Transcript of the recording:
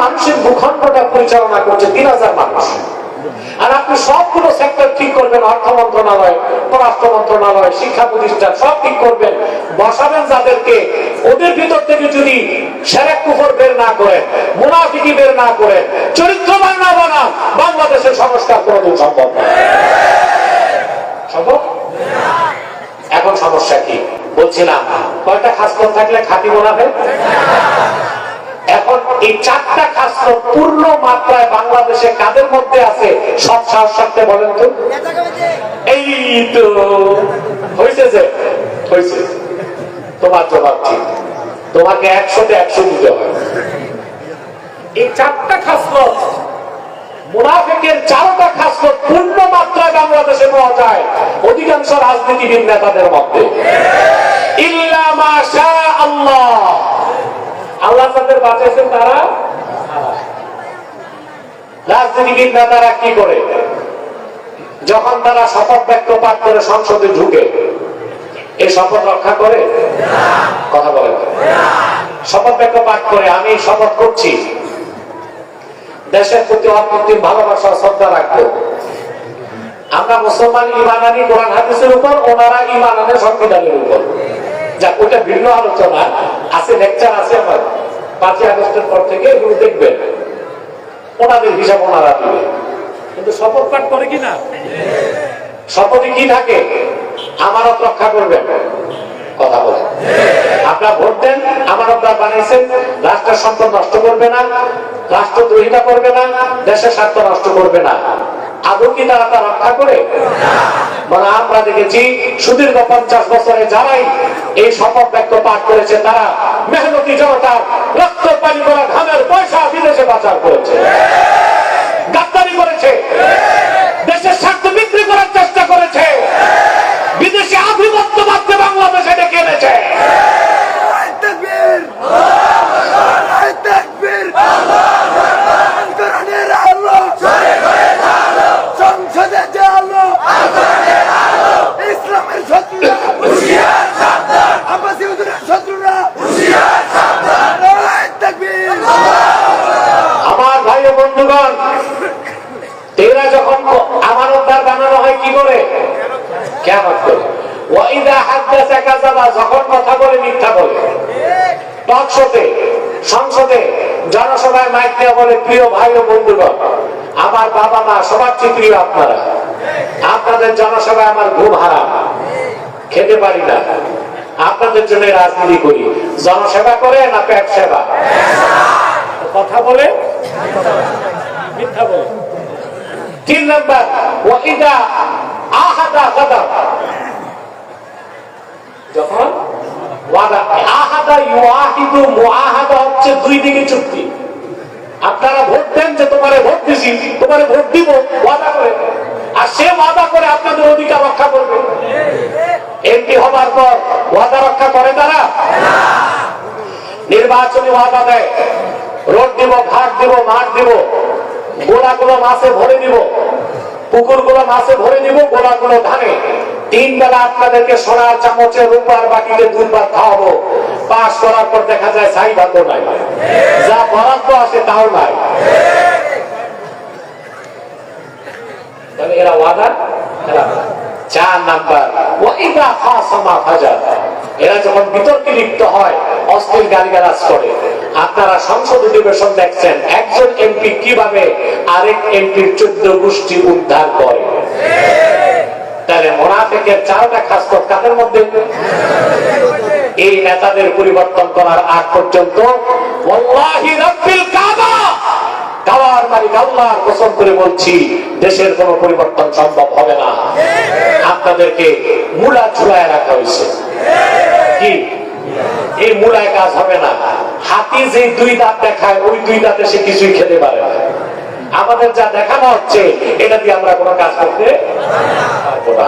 মানুষের ভূখণ্ডটা পরিচালনা করছে 3000 মানুষ। আর আপনি সবগুলো সেক্টর ঠিক করবেন, অর্থ মন্ত্রণালয়, পররাষ্ট্র মন্ত্রণালয়, শিক্ষা প্রতিষ্ঠান সব ঠিক করবেন, বসাবেন যাদেরকে, ওদের ভিতর থেকে যদি শিরক কুফর বের না করেন, মুনাফিকি বের না করেন, চরিত্রবান না বানান, বাংলাদেশের সংস্কার কোনদিন সম্ভব না। সম্ভব? এখন সমস্যা কি বলছিলাম, কয়টা খাসলত থাকলে খাঁটি মুনাফিক? এখন এই 4টা খাসলত পূর্ণ মাত্রায় বাংলাদেশে কাদের মধ্যে আছে? সব সাহস সাথে বলেন তো। এই তো হয়েছে, যে হয়েছে, তোমার জবাব ঠিক, তোমাকে 100-তে 100 দিতে হবে। এই 4টা খাসলত, মুনাফিকের 4টা খাসলত পূর্ণ মাত্রায় বাংলাদেশে পাওয়া যায় অধিকাংশ রাজনীতিবিদ নেতাদের মধ্যে। ইল্লা মা শা আল্লাহ, আল্লাহ যাদের বাঁচাইছেন তারা। রাজনীতিবিদ নেতারা কি করে? যখন তারা শপথ বাক্য পাঠ করে সংসদে ঢুকে, এই শপথ রক্ষা করে? কথা বলেন। শপথ বাক্য পাঠ করে, আমি শপথ করছি দেশের প্রতি অকৃত্রিম ভালোবাসা শ্রদ্ধা রাখবো, আমরা মুসলমান ঈমান আনি কোরআন হাদিসের উপর, ওনারা ঈমান আনে সংবিধানের উপর। যাক, ওটা ভিন্ন আলোচনা আছে, লেকচার আছে আমার 5ই আগস্টের পর থেকে, এগুলো দেখবেন, ওনাদের হিসাব ওনারা দিবে। কিন্তু শপথ পাঠ করে কিনা? শপথে কি থাকে? আমানত রক্ষা করবেন। কথা বলেন। আপনারা ভোট দেন, আমানতদার বানাইছেন, রাষ্ট্রের সম্পদ নষ্ট করবে না, রাষ্ট্রদ্রোহিতা করবে না, দেশের স্বার্থ নষ্ট করবে না। আদৌ কি তারা তা রক্ষা করে? মানে আমরা দেখেছি সুদীর্ঘ 50 বছরে যারাই এই শপথ বাক্য পাঠ করেছে, তারা মেহনতি জনতার রক্ত পানি করা ঘামের পয়সা বিদেশে পাচার করেছে, গাদ্দারি করেছে, দেশের স্বার্থ বিক্রি করার চেষ্টা করেছে, বিদেশি আধিপত্যবাদকে বাংলাদেশে ডেকে এনেছে। আমার ভাই ও বন্ধুগণ, এরা যখন আমানতদার বানানো হয় কি করে? কিয়ামত করে। ওয়াইদা হাদাসা কাযাবা, যখন কথা বলে মিথ্যা বলে। টক শোতে, সংসদে, জনসভায় মাইক দিয়ে বলে, প্রিয় ভাই ও বন্ধুগণ, আমার বাবা মা সবার চেয়ে প্রিয় আপনারা, আপনাদের জনসভায় আমার ঘুম হারাম, খেতে পারি না, আপনাদের জন্য রাজনীতি করি। জনসেবা করে না পেট সেবা? কথা বলে মিথ্যা বলে। 3 নাম্বার, ওয়াইদা আহাদা গাদাব, যখন ওয়াদা, আহাদা ইউআহিদু, মুআহাদা হচ্ছে 2 দিকে চুক্তি। আপনারা ভোট দেন যে তোমারে ভোট দিছি, তোমারে ভোট দিব, ওয়াদা করে, আর সে ওয়াদা করে আপনাদের অধিকার রক্ষা করবে। এমপি হবার পর ওয়াদা রক্ষা করে তারা? নির্বাচনী ওয়াদা দেয়, রোড দিব, ঘাট দিব, মাঠ দিব, গোলাগুলো মাছে ভরে দিব, পুকুরগুলো মাছে ভরে দিব, গোলাগুলো ধানে। 3 বেলা আপনাদেরকে সোনার চামচে, রূপার বাটিতে দুধ ভাত খাওয়াবো। পাস করার পর দেখা যায় ছাই ভাতও নাই, যা বরাদ্দ আসে তাও নাই। তাহলে এরা ওয়াদা। 4 নাম্বার, ওয়াইদা খাসামা ফাজার, এরা যখন বিতর্কে লিপ্ত হয়, অশ্লীল গালিগালাজ করে। আপনারা সংসদ অধিবেশন দেখছেন, একজন এমপি কিভাবে আরেক এমপির 14 গোষ্ঠী উদ্ধার করে। তাহলে মুনাফিকের 4টা খাসলত কাদের মধ্যে? এই নেতাদের পরিবর্তন করার আগ পর্যন্ত ওয়াল্লাহি রাব্বিল কাবা, কাবার মালিক আল্লাহর কসম করে বলছি, দেশের কোনো পরিবর্তন সম্ভব হবে না। আপনাদেরকে মূলা ঝুলায় রাখা হয়েছে। কি এই মূলায় কাজ হবে না? হাতি যে 2 দাঁত দেখায়, ওই 2 দাঁতে সে কিছুই খেতে পারে না। আমাদের যা দেখানো হচ্ছে, এটা দিয়ে আমরা কোনো কাজ করতে পারবো না।